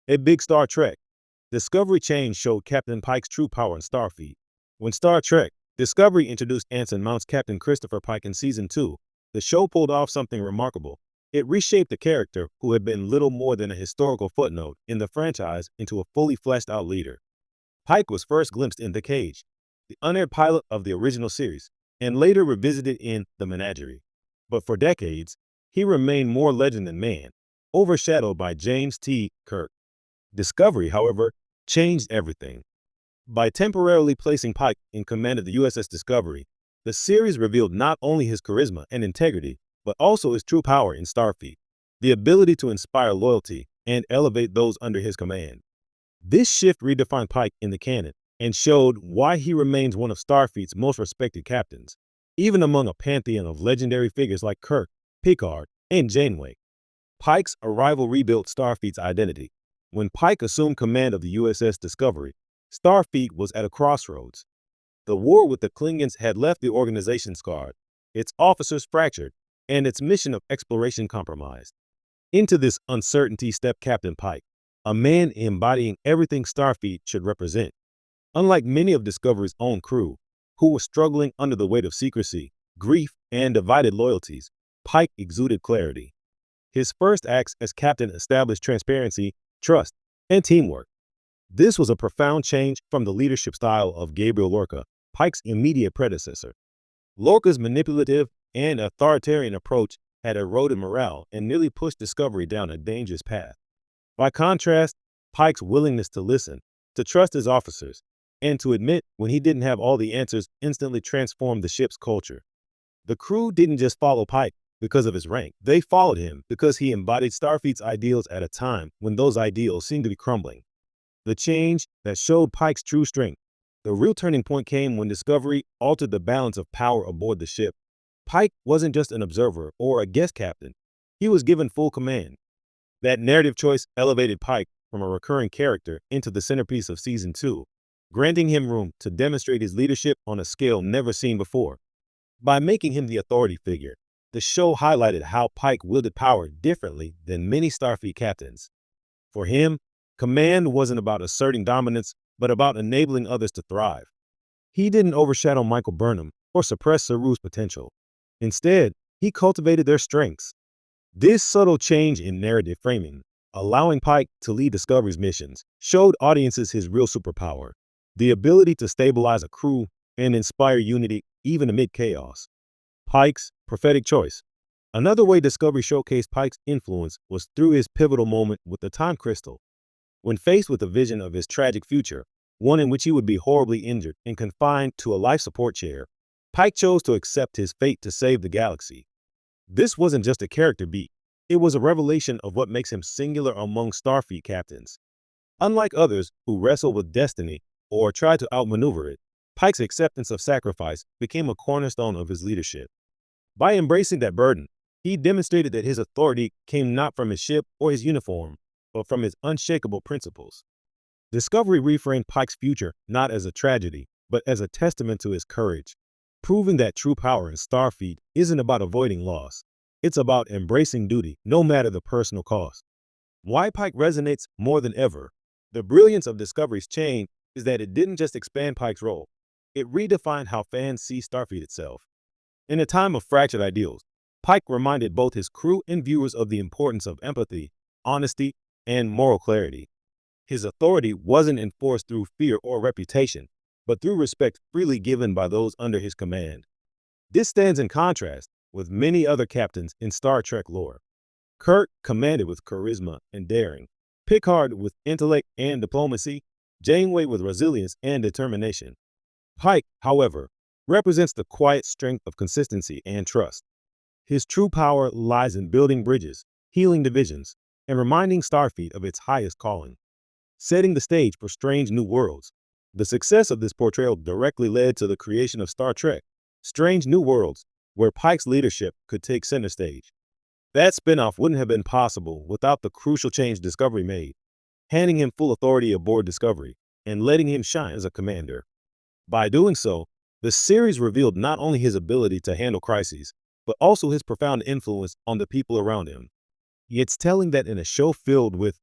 A big Star Trek. Discovery change showed Captain Pike's true power in Starfleet. When Star Trek Discovery introduced Anson Mount's Captain Christopher Pike in Season 2, the show pulled off something remarkable. It reshaped a character who had been little more than a historical footnote in the franchise into a fully fleshed-out leader. Pike was first glimpsed in The Cage, the unaired pilot of the original series, and later revisited in The Menagerie. But for decades, he remained more legend than man, overshadowed by James T. Kirk. Discovery, however, changed everything. By temporarily placing Pike in command of the USS Discovery, the series revealed not only his charisma and integrity, but also his true power in Starfleet, the ability to inspire loyalty and elevate those under his command. This shift redefined Pike in the canon and showed why he remains one of Starfleet's most respected captains, even among a pantheon of legendary figures like Kirk, Picard, and Janeway. Pike's arrival rebuilt Starfleet's identity. When Pike assumed command of the USS Discovery, Starfleet was at a crossroads. The war with the Klingons had left the organization scarred, its officers fractured, and its mission of exploration compromised. Into this uncertainty stepped Captain Pike, a man embodying everything Starfleet should represent. Unlike many of Discovery's own crew, who were struggling under the weight of secrecy, grief, and divided loyalties, Pike exuded clarity. His first acts as captain established transparency, trust, and teamwork. This was a profound change from the leadership style of Gabriel Lorca, Pike's immediate predecessor. Lorca's manipulative and authoritarian approach had eroded morale and nearly pushed Discovery down a dangerous path. By contrast, Pike's willingness to listen, to trust his officers, and to admit when he didn't have all the answers instantly transformed the ship's culture. The crew didn't just follow Pike because of his rank. They followed him because he embodied Starfleet's ideals at a time when those ideals seemed to be crumbling. The change that showed Pike's true strength. The real turning point came when Discovery altered the balance of power aboard the ship. Pike wasn't just an observer or a guest captain. He was given full command. That narrative choice elevated Pike from a recurring character into the centerpiece of Season 2, granting him room to demonstrate his leadership on a scale never seen before. By making him the authority figure, the show highlighted how Pike wielded power differently than many Starfleet captains. For him, command wasn't about asserting dominance, but about enabling others to thrive. He didn't overshadow Michael Burnham or suppress Saru's potential. Instead, he cultivated their strengths. This subtle change in narrative framing, allowing Pike to lead Discovery's missions, showed audiences his real superpower, the ability to stabilize a crew and inspire unity even amid chaos. Pike's prophetic choice. Another way Discovery showcased Pike's influence was through his pivotal moment with the Time Crystal. When faced with a vision of his tragic future, one in which he would be horribly injured and confined to a life support chair, Pike chose to accept his fate to save the galaxy. This wasn't just a character beat. It was a revelation of what makes him singular among Starfleet captains. Unlike others who wrestle with destiny or try to outmaneuver it, Pike's acceptance of sacrifice became a cornerstone of his leadership. By embracing that burden, he demonstrated that his authority came not from his ship or his uniform, but from his unshakable principles. Discovery reframed Pike's future not as a tragedy, but as a testament to his courage, proving that true power in Starfleet isn't about avoiding loss. It's about embracing duty, no matter the personal cost. Why Pike resonates more than ever. The brilliance of Discovery's change is that it didn't just expand Pike's role. It redefined how fans see Starfleet itself. In a time of fractured ideals, Pike reminded both his crew and viewers of the importance of empathy, honesty, and moral clarity. His authority wasn't enforced through fear or reputation, but through respect freely given by those under his command. This stands in contrast with many other captains in Star Trek lore. Kirk commanded with charisma and daring, Picard with intellect and diplomacy, Janeway with resilience and determination. Pike, however, represents the quiet strength of consistency and trust. His true power lies in building bridges, healing divisions, and reminding Starfleet of its highest calling, setting the stage for strange new worlds. The success of this portrayal directly led to the creation of Star Trek, Strange New Worlds, where Pike's leadership could take center stage. That spinoff wouldn't have been possible without the crucial change Discovery made, handing him full authority aboard Discovery and letting him shine as a commander. By doing so, the series revealed not only his ability to handle crises, but also his profound influence on the people around him. It's telling that in a show filled with